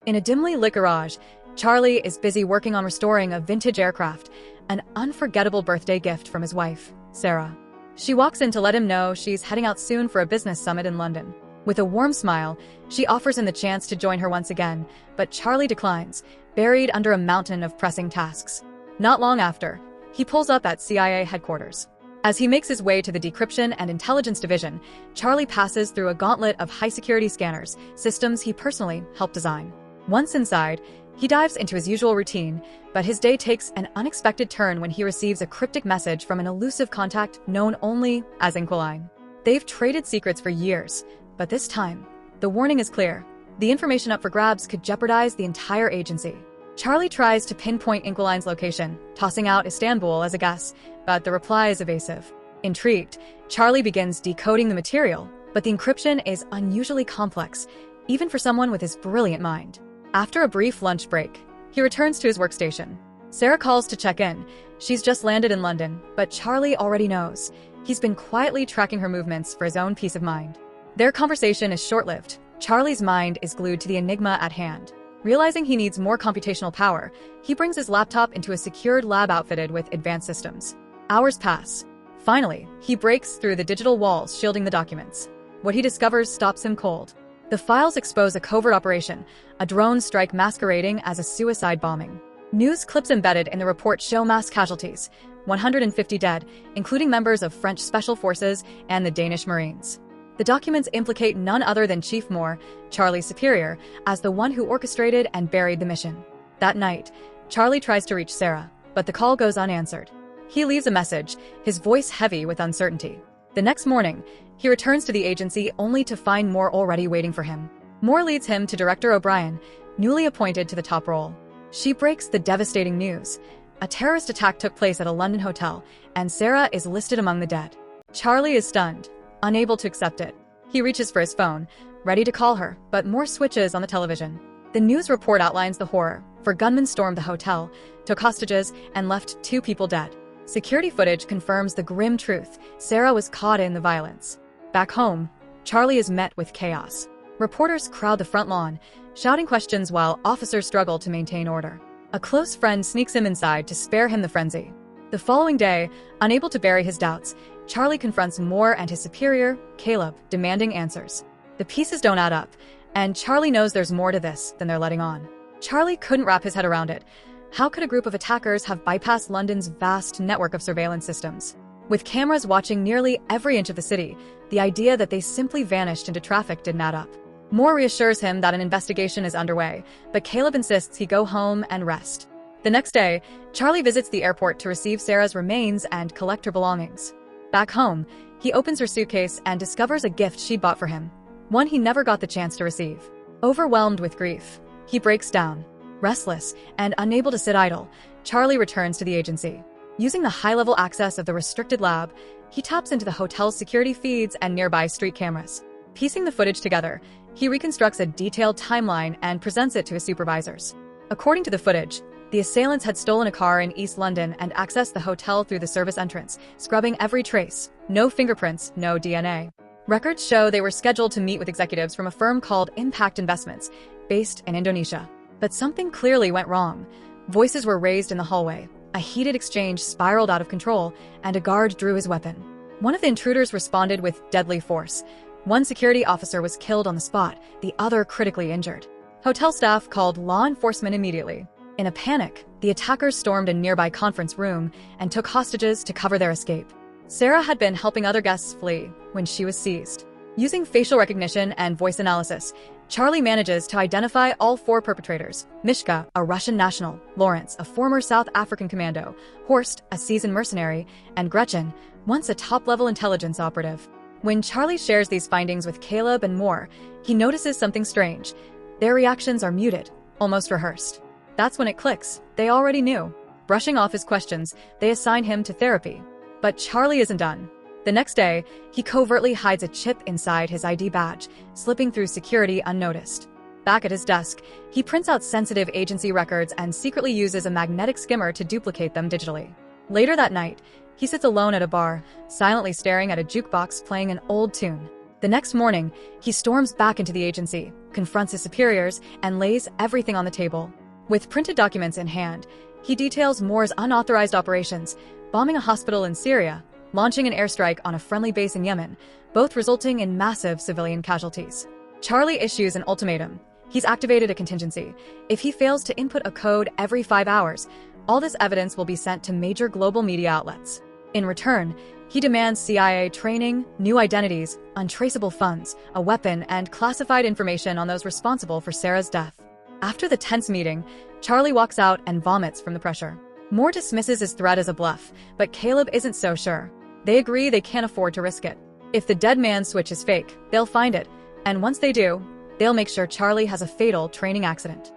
In a dimly lit garage, Charlie is busy working on restoring a vintage aircraft, an unforgettable birthday gift from his wife, Sarah. She walks in to let him know she's heading out soon for a business summit in London. With a warm smile, she offers him the chance to join her once again, but Charlie declines, buried under a mountain of pressing tasks. Not long after, he pulls up at CIA headquarters. As he makes his way to the Decryption and Intelligence Division, Charlie passes through a gauntlet of high-security scanners, systems he personally helped design. Once inside, he dives into his usual routine, but his day takes an unexpected turn when he receives a cryptic message from an elusive contact known only as Inquiline. They've traded secrets for years, but this time, the warning is clear. The information up for grabs could jeopardize the entire agency. Charlie tries to pinpoint Inquiline's location, tossing out Istanbul as a guess, but the reply is evasive. Intrigued, Charlie begins decoding the material, but the encryption is unusually complex, even for someone with his brilliant mind. After a brief lunch break, he returns to his workstation. Sarah calls to check in. She's just landed in London, but Charlie already knows. He's been quietly tracking her movements for his own peace of mind. Their conversation is short-lived. Charlie's mind is glued to the enigma at hand. Realizing he needs more computational power, he brings his laptop into a secured lab outfitted with advanced systems. Hours pass. Finally, he breaks through the digital walls shielding the documents. What he discovers stops him cold. The files expose a covert operation, a drone strike masquerading as a suicide bombing. News clips embedded in the report show mass casualties, 150 dead, including members of French Special Forces and the Danish Marines. The documents implicate none other than Chief Moore, Charlie's superior, as the one who orchestrated and buried the mission. That night, Charlie tries to reach Sarah, but the call goes unanswered. He leaves a message, his voice heavy with uncertainty. The next morning, he returns to the agency only to find Moore already waiting for him. Moore leads him to Director O'Brien, newly appointed to the top role. She breaks the devastating news. A terrorist attack took place at a London hotel, and Sarah is listed among the dead. Charlie is stunned, unable to accept it. He reaches for his phone, ready to call her, but Moore switches on the television. The news report outlines the horror, for gunmen stormed the hotel, took hostages, and left 2 people dead. Security footage confirms the grim truth. Sarah was caught in the violence. Back home, Charlie is met with chaos. Reporters crowd the front lawn, shouting questions while officers struggle to maintain order. A close friend sneaks him inside to spare him the frenzy. The following day, unable to bury his doubts, Charlie confronts Moore and his superior, Caleb, demanding answers. The pieces don't add up, and Charlie knows there's more to this than they're letting on. Charlie couldn't wrap his head around it. How could a group of attackers have bypassed London's vast network of surveillance systems? With cameras watching nearly every inch of the city, the idea that they simply vanished into traffic didn't add up. Moore reassures him that an investigation is underway, but Caleb insists he go home and rest. The next day, Charlie visits the airport to receive Sarah's remains and collect her belongings. Back home, he opens her suitcase and discovers a gift she'd bought for him, one he never got the chance to receive. Overwhelmed with grief, he breaks down. Restless and unable to sit idle, Charlie returns to the agency. Using the high-level access of the restricted lab, he taps into the hotel's security feeds and nearby street cameras. Piecing the footage together, he reconstructs a detailed timeline and presents it to his supervisors. According to the footage, the assailants had stolen a car in East London and accessed the hotel through the service entrance, scrubbing every trace. No fingerprints, no DNA. Records show they were scheduled to meet with executives from a firm called Impact Investments, based in Indonesia. But something clearly went wrong. Voices were raised in the hallway. A heated exchange spiraled out of control, and a guard drew his weapon. One of the intruders responded with deadly force. One security officer was killed on the spot, the other critically injured. Hotel staff called law enforcement immediately. In a panic, the attackers stormed a nearby conference room and took hostages to cover their escape. Sarah had been helping other guests flee when she was seized. Using facial recognition and voice analysis, Charlie manages to identify all 4 perpetrators: Mishka, a Russian national; Lawrence, a former South African commando; Horst, a seasoned mercenary; and Gretchen, once a top-level intelligence operative. When Charlie shares these findings with Caleb and Moore, he notices something strange. Their reactions are muted, almost rehearsed. That's when it clicks. They already knew. Brushing off his questions, they assign him to therapy. But Charlie isn't done. The next day, he covertly hides a chip inside his ID badge, slipping through security unnoticed. Back at his desk, he prints out sensitive agency records and secretly uses a magnetic skimmer to duplicate them digitally. Later that night, he sits alone at a bar, silently staring at a jukebox playing an old tune. The next morning, he storms back into the agency, confronts his superiors, and lays everything on the table. With printed documents in hand, he details Moore's unauthorized operations, bombing a hospital in Syria, launching an airstrike on a friendly base in Yemen, both resulting in massive civilian casualties. Charlie issues an ultimatum. He's activated a contingency. If he fails to input a code every 5 hours, all this evidence will be sent to major global media outlets. In return, he demands CIA training, new identities, untraceable funds, a weapon, and classified information on those responsible for Sarah's death. After the tense meeting, Charlie walks out and vomits from the pressure. Moore dismisses his threat as a bluff, but Caleb isn't so sure. They agree they can't afford to risk it. If the dead man switch is fake, they'll find it, and once they do, they'll make sure Charlie has a fatal training accident.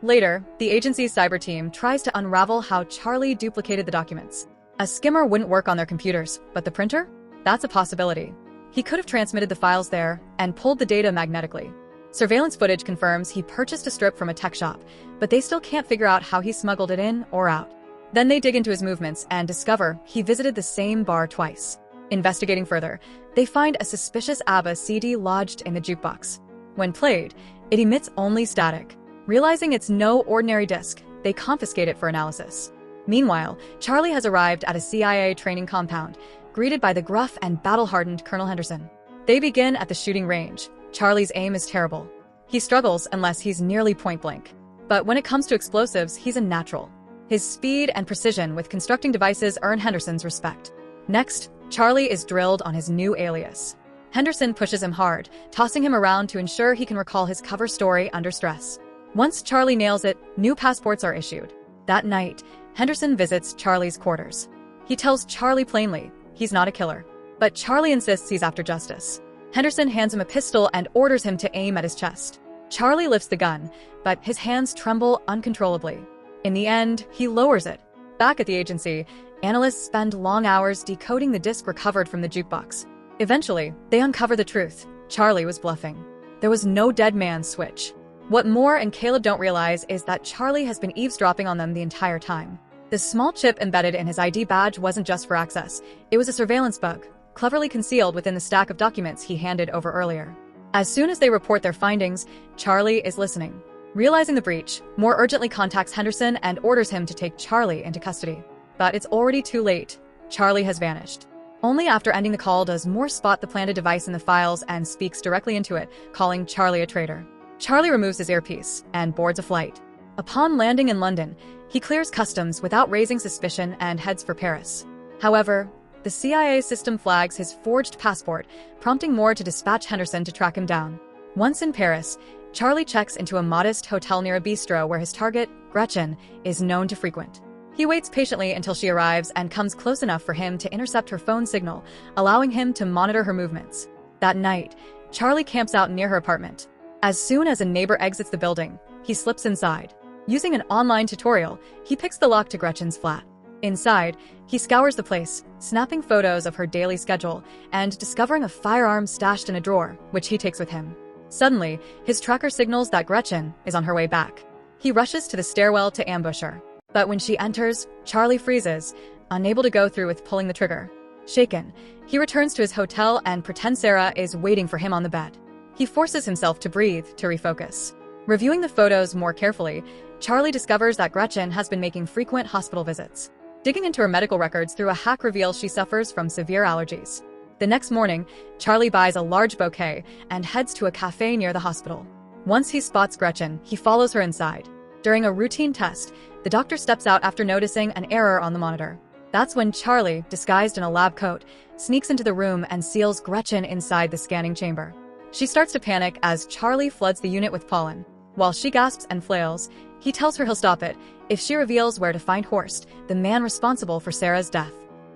Later, the agency's cyber team tries to unravel how Charlie duplicated the documents. A skimmer wouldn't work on their computers, but the printer? That's a possibility. He could have transmitted the files there and pulled the data magnetically. Surveillance footage confirms he purchased a strip from a tech shop, but they still can't figure out how he smuggled it in or out. Then they dig into his movements and discover he visited the same bar twice. Investigating further, they find a suspicious ABBA CD lodged in the jukebox. When played, it emits only static. Realizing it's no ordinary disc, they confiscate it for analysis. Meanwhile, Charlie has arrived at a CIA training compound, greeted by the gruff and battle-hardened Colonel Henderson. They begin at the shooting range. Charlie's aim is terrible. He struggles unless he's nearly point-blank. But when it comes to explosives, he's a natural. His speed and precision with constructing devices earn Henderson's respect. Next, Charlie is drilled on his new alias. Henderson pushes him hard, tossing him around to ensure he can recall his cover story under stress. Once Charlie nails it, new passports are issued. That night, Henderson visits Charlie's quarters. He tells Charlie plainly, he's not a killer. But Charlie insists he's after justice. Henderson hands him a pistol and orders him to aim at his chest. Charlie lifts the gun, but his hands tremble uncontrollably. In the end, he lowers it. Back at the agency, analysts spend long hours decoding the disc recovered from the jukebox. Eventually, they uncover the truth. Charlie was bluffing. There was no dead man switch. What Moore and Caleb don't realize is that Charlie has been eavesdropping on them the entire time. The small chip embedded in his ID badge wasn't just for access. It was a surveillance bug, cleverly concealed within the stack of documents he handed over earlier. As soon as they report their findings, Charlie is listening. Realizing the breach, Moore urgently contacts Henderson and orders him to take Charlie into custody. But it's already too late. Charlie has vanished. Only after ending the call does Moore spot the planted device in the files and speaks directly into it, calling Charlie a traitor. Charlie removes his earpiece and boards a flight. Upon landing in London, he clears customs without raising suspicion and heads for Paris. However, the CIA system flags his forged passport, prompting Moore to dispatch Henderson to track him down. Once in Paris, Charlie checks into a modest hotel near a bistro where his target, Gretchen, is known to frequent. He waits patiently until she arrives and comes close enough for him to intercept her phone signal, allowing him to monitor her movements. That night, Charlie camps out near her apartment. As soon as a neighbor exits the building, he slips inside. Using an online tutorial, he picks the lock to Gretchen's flat. Inside, he scours the place, snapping photos of her daily schedule and discovering a firearm stashed in a drawer, which he takes with him. Suddenly, his tracker signals that Gretchen is on her way back. He rushes to the stairwell to ambush her. But when she enters, Charlie freezes, unable to go through with pulling the trigger. Shaken, he returns to his hotel and pretends Sarah is waiting for him on the bed. He forces himself to breathe to refocus. Reviewing the photos more carefully, Charlie discovers that Gretchen has been making frequent hospital visits. Digging into her medical records through a hack reveals she suffers from severe allergies. The next morning, Charlie buys a large bouquet and heads to a cafe near the hospital. Once he spots Gretchen, he follows her inside. During a routine test, the doctor steps out after noticing an error on the monitor. That's when Charlie, disguised in a lab coat, sneaks into the room and seals Gretchen inside the scanning chamber. She starts to panic as Charlie floods the unit with pollen. While she gasps and flails, he tells her he'll stop it if she reveals where to find Horst, the man responsible for Sarah's death.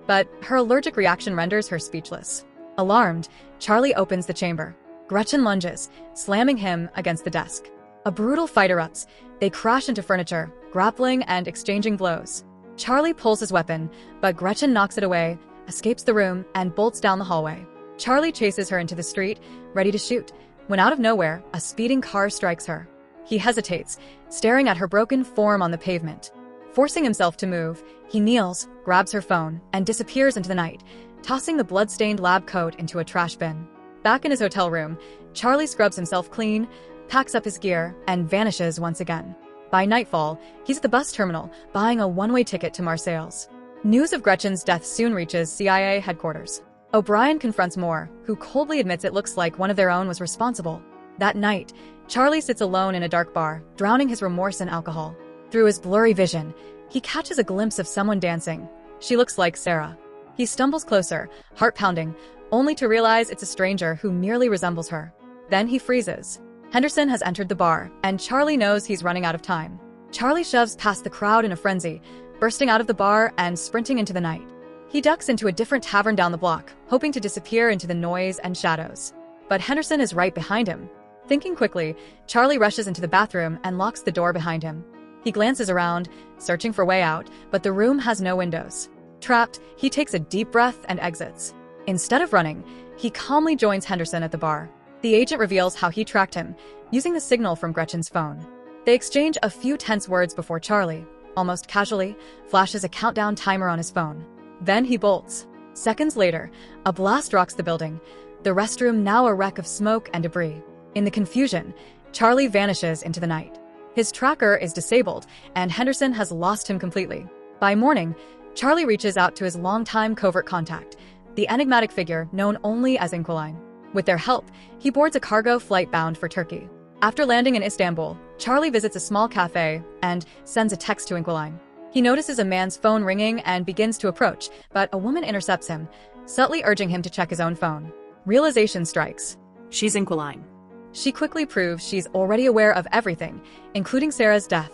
But her allergic reaction renders her speechless. Alarmed, Charlie opens the chamber. Gretchen lunges, slamming him against the desk. A brutal fight erupts. They crash into furniture, grappling and exchanging blows. Charlie pulls his weapon, but Gretchen knocks it away, escapes the room, and bolts down the hallway. Charlie chases her into the street, ready to shoot, when out of nowhere, a speeding car strikes her. He hesitates, staring at her broken form on the pavement. Forcing himself to move, he kneels, grabs her phone, and disappears into the night, tossing the blood-stained lab coat into a trash bin. Back in his hotel room, Charlie scrubs himself clean, packs up his gear, and vanishes once again. By nightfall, he's at the bus terminal, buying a one-way ticket to Marseilles. News of Gretchen's death soon reaches CIA headquarters. O'Brien confronts Moore, who coldly admits it looks like one of their own was responsible. That night, Charlie sits alone in a dark bar, drowning his remorse in alcohol. Through his blurry vision, he catches a glimpse of someone dancing. She looks like Sarah. He stumbles closer, heart pounding, only to realize it's a stranger who merely resembles her. Then he freezes. Henderson has entered the bar, and Charlie knows he's running out of time. Charlie shoves past the crowd in a frenzy, bursting out of the bar and sprinting into the night. He ducks into a different tavern down the block, hoping to disappear into the noise and shadows. But Henderson is right behind him. Thinking quickly, Charlie rushes into the bathroom and locks the door behind him. He glances around, searching for a way out, but the room has no windows. Trapped, he takes a deep breath and exits. Instead of running, he calmly joins Henderson at the bar. The agent reveals how he tracked him, using the signal from Gretchen's phone. They exchange a few tense words before Charlie, almost casually, flashes a countdown timer on his phone. Then he bolts. Seconds later, a blast rocks the building, the restroom now a wreck of smoke and debris. In the confusion, Charlie vanishes into the night. His tracker is disabled, and Henderson has lost him completely. By morning, Charlie reaches out to his longtime covert contact, the enigmatic figure known only as Inqueline. With their help, he boards a cargo flight bound for Turkey. After landing in Istanbul, Charlie visits a small cafe and sends a text to Inqueline. He notices a man's phone ringing and begins to approach, but a woman intercepts him, subtly urging him to check his own phone. Realization strikes. She's Inqueline. She quickly proves she's already aware of everything, including Sarah's death.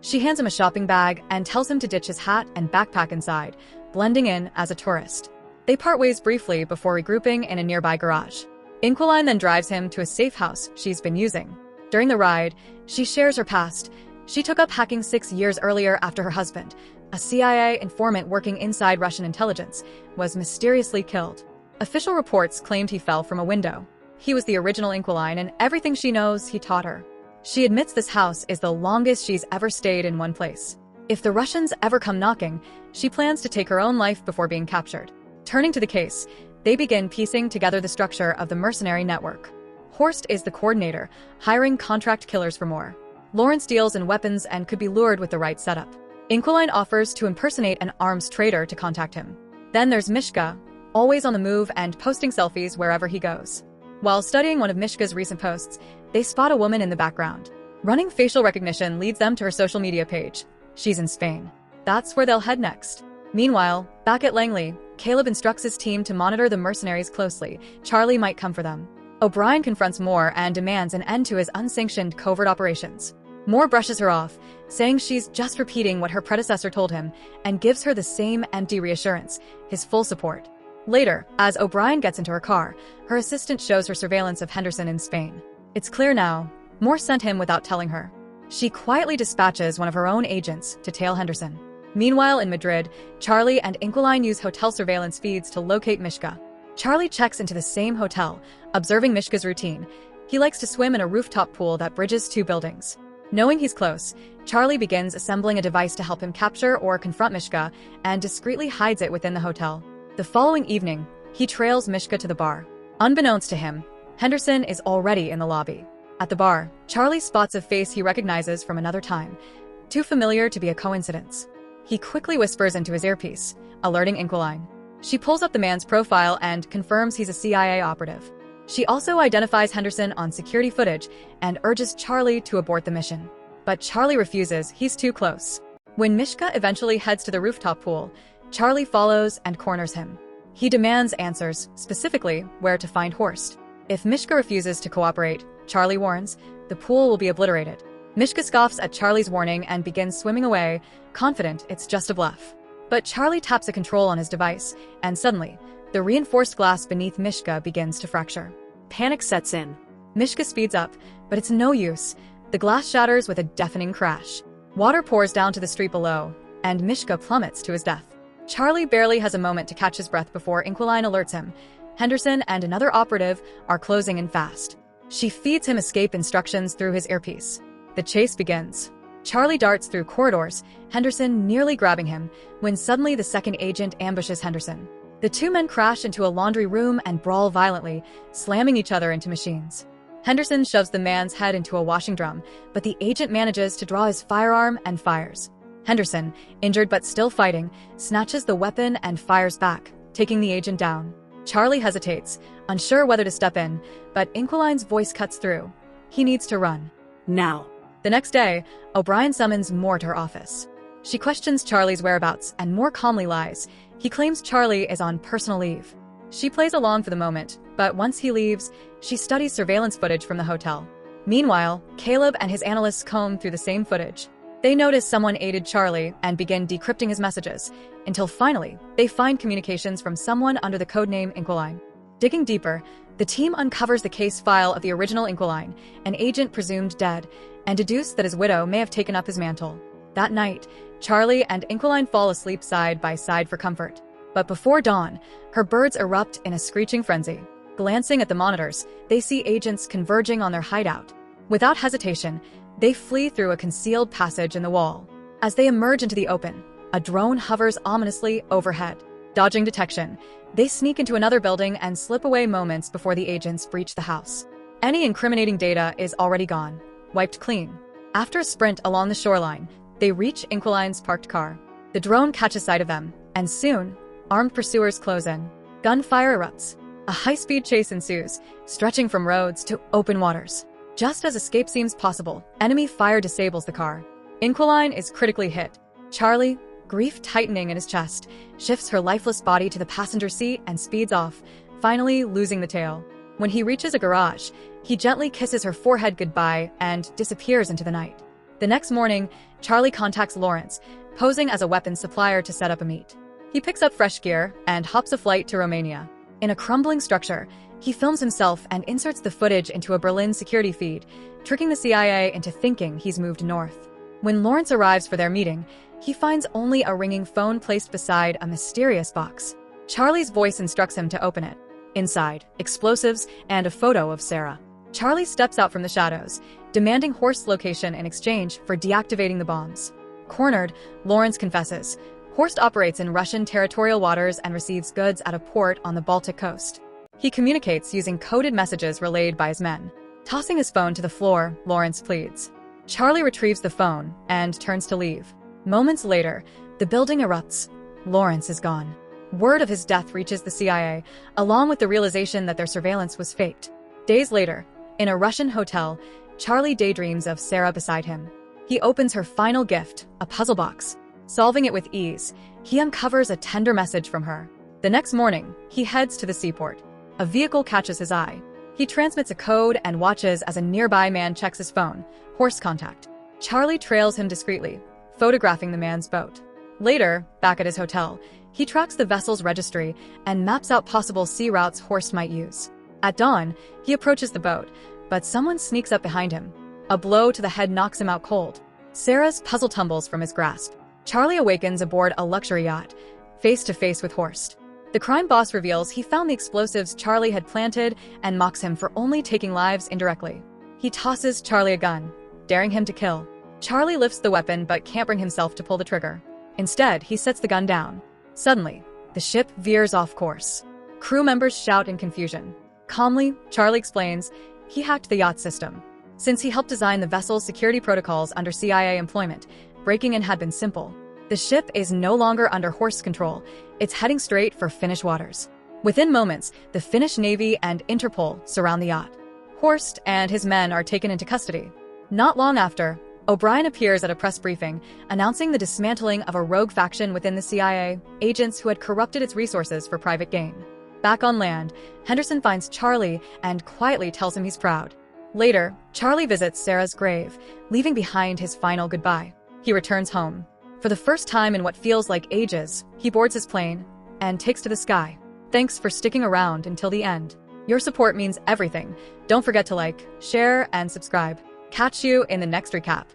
She hands him a shopping bag and tells him to ditch his hat and backpack inside, blending in as a tourist. They part ways briefly before regrouping in a nearby garage. Inqueline then drives him to a safe house she's been using. During the ride, she shares her past. She took up hacking 6 years earlier after her husband, a CIA informant working inside Russian intelligence, was mysteriously killed. Official reports claimed he fell from a window. He was the original Inqueline, and everything she knows he taught her. She admits this house is the longest she's ever stayed in one place. If the Russians ever come knocking, she plans to take her own life before being captured. Turning to the case, they begin piecing together the structure of the mercenary network. Horst is the coordinator, hiring contract killers for more. Lawrence deals in weapons and could be lured with the right setup. Inqueline offers to impersonate an arms trader to contact him. Then there's Mishka, always on the move and posting selfies wherever he goes. While studying one of Mishka's recent posts, they spot a woman in the background. Running facial recognition leads them to her social media page. She's in Spain. That's where they'll head next. Meanwhile, back at Langley, Caleb instructs his team to monitor the mercenaries closely. Charlie might come for them. O'Brien confronts Moore and demands an end to his unsanctioned covert operations. Moore brushes her off, saying she's just repeating what her predecessor told him, and gives her the same empty reassurance, his full support. Later, as O'Brien gets into her car, her assistant shows her surveillance of Henderson in Spain. It's clear now, Moore sent him without telling her. She quietly dispatches one of her own agents to tail Henderson. Meanwhile, in Madrid, Charlie and Inqueline use hotel surveillance feeds to locate Mishka. Charlie checks into the same hotel, observing Mishka's routine. He likes to swim in a rooftop pool that bridges 2 buildings. Knowing he's close, Charlie begins assembling a device to help him capture or confront Mishka and discreetly hides it within the hotel. The following evening, he trails Mishka to the bar. Unbeknownst to him, Henderson is already in the lobby. At the bar, Charlie spots a face he recognizes from another time, too familiar to be a coincidence. He quickly whispers into his earpiece, alerting Inqueline. She pulls up the man's profile and confirms he's a CIA operative. She also identifies Henderson on security footage and urges Charlie to abort the mission. But Charlie refuses, he's too close. When Mishka eventually heads to the rooftop pool, Charlie follows and corners him. He demands answers, specifically where to find Horst. If Mishka refuses to cooperate, Charlie warns, the pool will be obliterated. Mishka scoffs at Charlie's warning and begins swimming away, confident it's just a bluff. But Charlie taps a control on his device, and suddenly, the reinforced glass beneath Mishka begins to fracture. Panic sets in. Mishka speeds up, but it's no use. The glass shatters with a deafening crash. Water pours down to the street below, and Mishka plummets to his death. Charlie barely has a moment to catch his breath before Inqueline alerts him. Henderson and another operative are closing in fast. She feeds him escape instructions through his earpiece. The chase begins. Charlie darts through corridors, Henderson nearly grabbing him, when suddenly the second agent ambushes Henderson. The two men crash into a laundry room and brawl violently, slamming each other into machines. Henderson shoves the man's head into a washing drum, but the agent manages to draw his firearm and fires. Henderson, injured but still fighting, snatches the weapon and fires back, taking the agent down. Charlie hesitates, unsure whether to step in, but Inquiline's voice cuts through. He needs to run. Now. The next day, O'Brien summons Moore to her office. She questions Charlie's whereabouts and more calmly lies. He claims Charlie is on personal leave. She plays along for the moment, but once he leaves, she studies surveillance footage from the hotel. Meanwhile, Caleb and his analysts comb through the same footage. They notice someone aided Charlie and begin decrypting his messages, until finally, they find communications from someone under the codename Inquiline. Digging deeper, the team uncovers the case file of the original Inquiline, an agent presumed dead, and deduce that his widow may have taken up his mantle. That night, Charlie and Inquiline fall asleep side by side for comfort. But before dawn, her birds erupt in a screeching frenzy. Glancing at the monitors, they see agents converging on their hideout. Without hesitation, they flee through a concealed passage in the wall. As they emerge into the open, a drone hovers ominously overhead. Dodging detection, they sneak into another building and slip away moments before the agents breach the house. Any incriminating data is already gone, wiped clean. After a sprint along the shoreline, they reach Inquiline's parked car. The drone catches sight of them, and soon, armed pursuers close in. Gunfire erupts. A high-speed chase ensues, stretching from roads to open waters. Just as escape seems possible, enemy fire disables the car. Inquiline is critically hit. Charlie, grief tightening in his chest, shifts her lifeless body to the passenger seat and speeds off, finally losing the tail. When he reaches a garage, he gently kisses her forehead goodbye and disappears into the night. The next morning, Charlie contacts Lawrence, posing as a weapons supplier to set up a meet. He picks up fresh gear and hops a flight to Romania. In a crumbling structure, he films himself and inserts the footage into a Berlin security feed, tricking the CIA into thinking he's moved north. When Lawrence arrives for their meeting, he finds only a ringing phone placed beside a mysterious box. Charlie's voice instructs him to open it. Inside, explosives and a photo of Sarah. Charlie steps out from the shadows, demanding Horst's location in exchange for deactivating the bombs. Cornered, Lawrence confesses. Horst operates in Russian territorial waters and receives goods at a port on the Baltic coast. He communicates using coded messages relayed by his men. Tossing his phone to the floor, Lawrence pleads. Charlie retrieves the phone and turns to leave. Moments later, the building erupts. Lawrence is gone. Word of his death reaches the CIA, along with the realization that their surveillance was faked. Days later, in a Russian hotel, Charlie daydreams of Sarah beside him. He opens her final gift, a puzzle box. Solving it with ease, he uncovers a tender message from her. The next morning, he heads to the seaport. A vehicle catches his eye. He transmits a code and watches as a nearby man checks his phone. Horst contact. Charlie trails him discreetly, photographing the man's boat. Later, back at his hotel, he tracks the vessel's registry and maps out possible sea routes Horst might use. At dawn, he approaches the boat, but someone sneaks up behind him. A blow to the head knocks him out cold. Sarah's puzzle tumbles from his grasp. Charlie awakens aboard a luxury yacht, face to face with Horst. The crime boss reveals he found the explosives Charlie had planted and mocks him for only taking lives indirectly. He tosses Charlie a gun, daring him to kill. Charlie lifts the weapon but can't bring himself to pull the trigger. Instead, he sets the gun down. Suddenly, the ship veers off course. Crew members shout in confusion. Calmly, Charlie explains he hacked the yacht system. Since he helped design the vessel's security protocols under CIA employment, breaking in had been simple. The ship is no longer under Horst's control. It's heading straight for Finnish waters. Within moments, the Finnish Navy and Interpol surround the yacht. Horst and his men are taken into custody. Not long after, O'Brien appears at a press briefing, announcing the dismantling of a rogue faction within the CIA, agents who had corrupted its resources for private gain. Back on land, Henderson finds Charlie and quietly tells him he's proud. Later, Charlie visits Sarah's grave, leaving behind his final goodbye. He returns home. For the first time in what feels like ages, he boards his plane and takes to the sky. Thanks for sticking around until the end. Your support means everything. Don't forget to like, share, and subscribe. Catch you in the next recap.